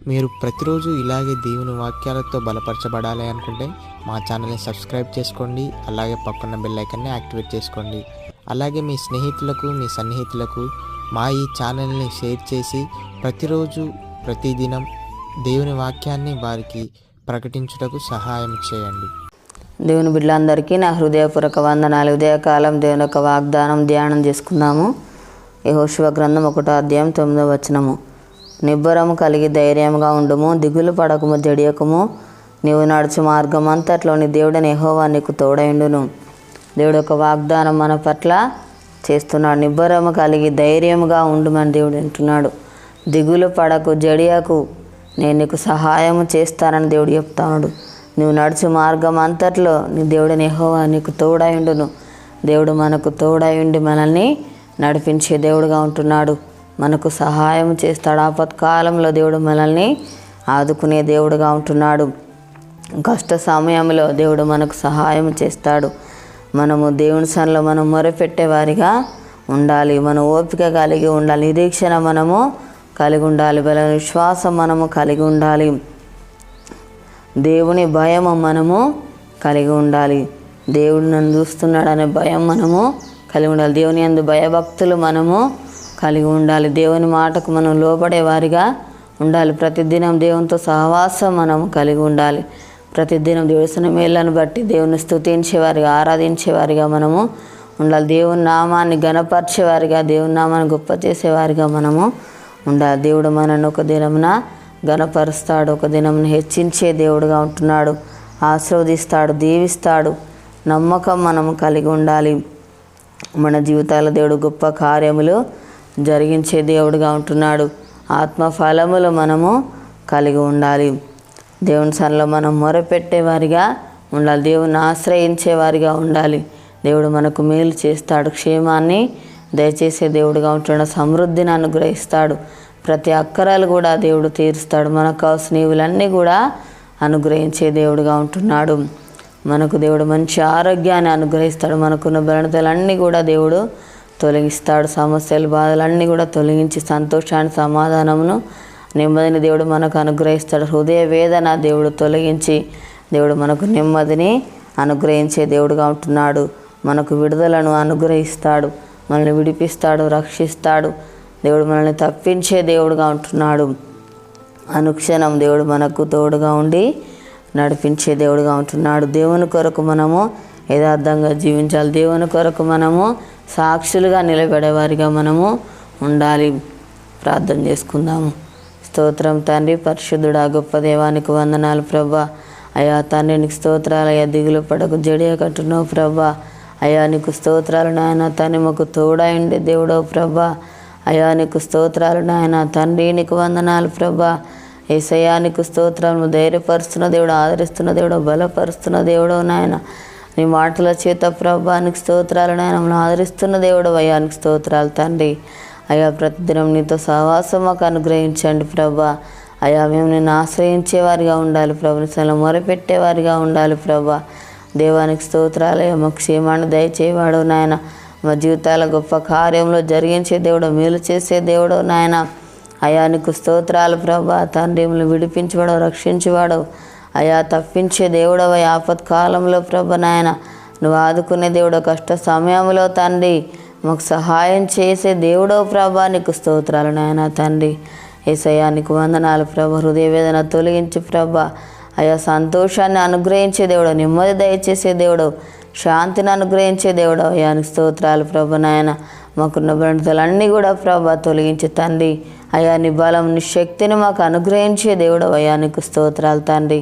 మీరు ప్రతిరోజు ఇలాగే దేవుని వాక్యాలతో బలపరచబడాలి అనుకుంటే మా ఛానల్ని సబ్స్క్రైబ్ చేసుకోండి. అలాగే పక్కన బెల్ ఐకాన్ని యాక్టివేట్ చేసుకోండి. అలాగే మీ స్నేహితులకు, మీ సన్నిహితులకు మా ఈ ఛానల్ని షేర్ చేసి ప్రతిరోజు ప్రతిదినం దేవుని వాక్యాన్ని వారికి ప్రకటించుటకు సహాయం చేయండి. దేవుని బిడ్డలందరికీ నా హృదయపూర్వక వందనాలు. ఉదయకాలం దేవుని యొక్క వాగ్దానం ధ్యానం చేసుకుందాము. యెహోషువ గ్రంథం 1వ అధ్యాయం 9వ వచనము. నిబ్బరము కలిగి ధైర్యంగా ఉండుము, దిగులు పడకము, జడియకము. నీవు నడుచు మార్గం అంతట్లోని దేవుడని యెహోవా నీకు తోడైండును. దేవుడు యొక్క వాగ్దానం మన పట్ల చేస్తున్నాడు. నిబ్బరము కలిగి ధైర్యముగా ఉండుమని దేవుడు అంటున్నాడు. దిగులు పడకు, జడియకు, నేను నీకు సహాయము చేస్తానని దేవుడు చెప్తాడు. నువ్వు నడుచు మార్గం అంతట్లో నీ దేవుడిని యెహోవా నీకు తోడైండును. దేవుడు మనకు తోడైండి మనల్ని నడిపించే దేవుడుగా ఉంటున్నాడు. మనకు సహాయం చేస్తాడు. ఆపత్కాలంలో దేవుడు మనల్ని ఆదుకునే దేవుడుగా ఉంటున్నాడు. కష్ట సమయంలో దేవుడు మనకు సహాయం చేస్తాడు. మనము దేవుని సన్నిధిలో మనం మొరపెట్టేవారిగా ఉండాలి. మనం ఓపిక కలిగి ఉండాలి. నిరీక్షణ మనము కలిగి ఉండాలి. బల విశ్వాసం మనము కలిగి ఉండాలి. దేవుని భయము మనము కలిగి ఉండాలి. దేవుడు నన్ను చూస్తున్నాడనే భయం మనము కలిగి ఉండాలి. దేవుని యందు భయభక్తులు మనము కలిగి ఉండాలి. దేవుని మాటకు మనం లోబడే వారిగా ఉండాలి. ప్రతిదినం దేవునితో సహవాసం మనము కలిగి ఉండాలి. ప్రతిదినం దేవుని మేళ్ళను బట్టి దేవుని స్తుతించేవారిగా, ఆరాధించేవారిగా మనము ఉండాలి. దేవుని నామాన్ని ఘనపరిచేవారిగా, దేవుని నామాన్ని గొప్ప చేసేవారిగా మనము ఉండాలి. దేవుడు మనల్ని ఒక దినమున ఘనపరుస్తాడు, ఒక దినమున హెచ్చించే దేవుడుగా ఉంటున్నాడు. ఆశీర్వదిస్తాడు, దీవిస్తాడు. నమ్మకం మనము కలిగి ఉండాలి. మన జీవితాల దేవుడు గొప్ప కార్యములు జరిగించే దేవుడుగా ఉంటున్నాడు. ఆత్మ ఫలములు మనము కలిగి ఉండాలి. దేవుని సన్నిధిలో మనం మొరపెట్టేవారిగా ఉండాలి. దేవుని ఆశ్రయించేవారిగా ఉండాలి. దేవుడు మనకు మేలు చేస్తాడు. క్షేమాన్ని దయచేసే దేవుడుగా ఉంటున్నాడు. సమృద్ధిని అనుగ్రహిస్తాడు. ప్రతి అక్కరాలు కూడా దేవుడు తీరుస్తాడు. మనకు కావాల్సిన నీవులన్నీ కూడా అనుగ్రహించే దేవుడుగా ఉంటున్నాడు. మనకు దేవుడు మంచి ఆరోగ్యాన్ని అనుగ్రహిస్తాడు. మనకున్న బలహీనతలన్నీ కూడా దేవుడు తొలగిస్తాడు. సమస్యలు, బాధలన్నీ కూడా తొలగించి సంతోషాన్ని, సమాధానమును, నెమ్మదిని దేవుడు మనకు అనుగ్రహిస్తాడు. హృదయ వేదన దేవుడు తొలగించి దేవుడు మనకు నెమ్మదిని అనుగ్రహించే దేవుడుగా ఉంటున్నాడు. మనకు విడుదలను అనుగ్రహిస్తాడు. మనల్ని విడిపిస్తాడు, రక్షిస్తాడు. దేవుడు మనల్ని తప్పించే దేవుడుగా ఉంటున్నాడు. అనుక్షణం దేవుడు మనకు తోడుగా ఉండి నడిపించే దేవుడుగా ఉంటున్నాడు. దేవుని కొరకు మనము యథార్థంగా జీవించాలి. దేవుని కొరకు మనము సాక్షులుగా నిలబడేవారిగా మనము ఉండాలి. ప్రార్థన చేసుకుందాము. స్తోత్రం తండ్రి, పరిశుద్ధుడా, గొప్ప దేవానికి వందనాలు ప్రభా. అయ్యా తండ్రి నీకు స్తోత్రాలు. అయ్యా దిగులు పడకు, జడియ కట్టున్నావు ప్రభా. అయ్యా నీకు స్తోత్రాలు నాయన తండ్రి, మాకు తోడైండే దేవుడవు ప్రభా. అయ్యా నీకు స్తోత్రాలు నాయన తండ్రి, నీకు వందనాలు ప్రభా. యేసయ్యా నీకు స్తోత్రాలు. ధైర్యపరుస్తున్న దేవుడు, ఆదరిస్తున్న దేవుడు, బలపరుస్తున్న దేవుడు నాయన. నీ మాటల చేత ప్రభా నీకు స్తోత్రాలు నాయన. మమ్మల్ని ఆదరిస్తున్న దేవుడు అయ్యా నీకు స్తోత్రాలు తండ్రి. అయ్యా ప్రతిదినం నీతో సహవాసం మాకు అనుగ్రహించండి ప్రభా. అయ్యా మేము నిన్ను ఆశ్రయించేవారిగా ఉండాలి ప్రభు. నిశ్చల మొరపెట్టేవారిగా ఉండాలి ప్రభా. దేవానికి స్తోత్రాలు. అయ్యా మాకు క్షేమాన్ని దయచేవాడు నాయన. మా జీవితాల గొప్ప కార్యంలో జరిగించే దేవుడు, మేలు చేసే దేవుడు నాయన. అయా నీకు స్తోత్రాలు ప్రభా. తండ్రి విడిపించేవాడు, రక్షించేవాడు, అయా తప్పించే దేవుడవ. ఆపత్కాలంలో ప్రభ నాయన నువ్వు ఆదుకునే దేవుడు. కష్ట సమయంలో తండ్రి మాకు సహాయం చేసే దేవుడవు ప్రభా. నీకు స్తోత్రాలు నాయన తండ్రి. యేసయ్యా నీకు వందనాలు ప్రభ. హృదయ వేదన తొలగించి ప్రభా. అయా సంతోషాన్ని అనుగ్రహించే దేవుడు, నెమ్మది దయచేసే దేవుడు, శాంతిని అనుగ్రహించే దేవుడు అయ్యానికి స్తోత్రాలు ప్రభ నాయన. మాకున్న బలహీనతలన్నీ కూడా ప్రభా తొలగించే తండ్రి. అయా నీ బలం, నీ శక్తిని మాకు అనుగ్రహించే దేవుడు అయ్యానికి స్తోత్రాలు తండ్రి.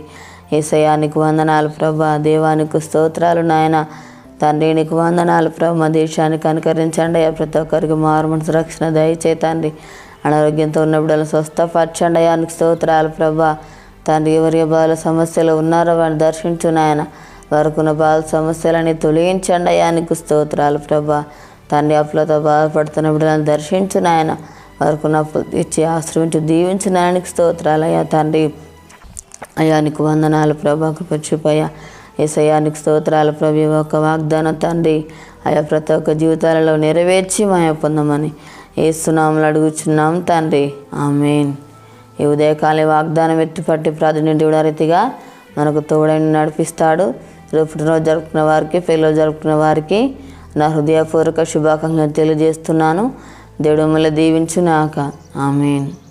యేసయ్యా నీకు వందనాలు ప్రభా. దేవానికి స్తోత్రాలు నాయన తండ్రి. నీకు వందనాలు ప్రభ. మా దేశానికి అనుకరించండి అయ్యా. ప్రతి ఒక్కరికి మారుమనసు రక్షణ దయచే తండ్రి. అనారోగ్యంతో ఉన్న బిడ్డలను స్వస్థపరచండి అయ్యానికి స్తోత్రాలు ప్రభా. తండ్రి ఎవరి బాల సమస్యలు ఉన్నారో వాడిని దర్శించు నాయన. వారికున్న బాల సమస్యలని తొలగించండి అయ్యా నీకు స్తోత్రాలు ప్రభా. తండ్రి అప్పులతో బాధపడుతున్న బిడ్డలను దర్శించు నాయన. వారికున్న అప్పులు ఇచ్చి ఆశ్రయించి దీవించు నాయనికి స్తోత్రాలు అయ్యా తండ్రి. అయ్యా నీకు వందనాలు ప్రభా. కృపచూపయ్యా. యేసయ్యా నీకు స్తోత్రాలు ప్రభు. ఒక వాగ్దానం తండ్రి అయ్యా ప్రతి ఒక్క జీవితాలలో నెరవేర్చి మాయ పొందమని యేసు నామములో అడుగుచున్నాం తండ్రి. ఆమేన్. ఈ ఉదయకాల వాగ్దానం ఎత్తిపట్టి ప్రాధాన్యత రీతిగా మనకు తోడైన నడిపిస్తాడు. రేపు పుట్టినరోజు జరుపుకున్న వారికి, పెళ్ళిరోజు జరుపుకున్న వారికి నా హృదయపూర్వక శుభాకాంక్షలు తెలియజేస్తున్నాను. దేవుడు మిమ్మల్ని దీవించుగాక. ఆమేన్.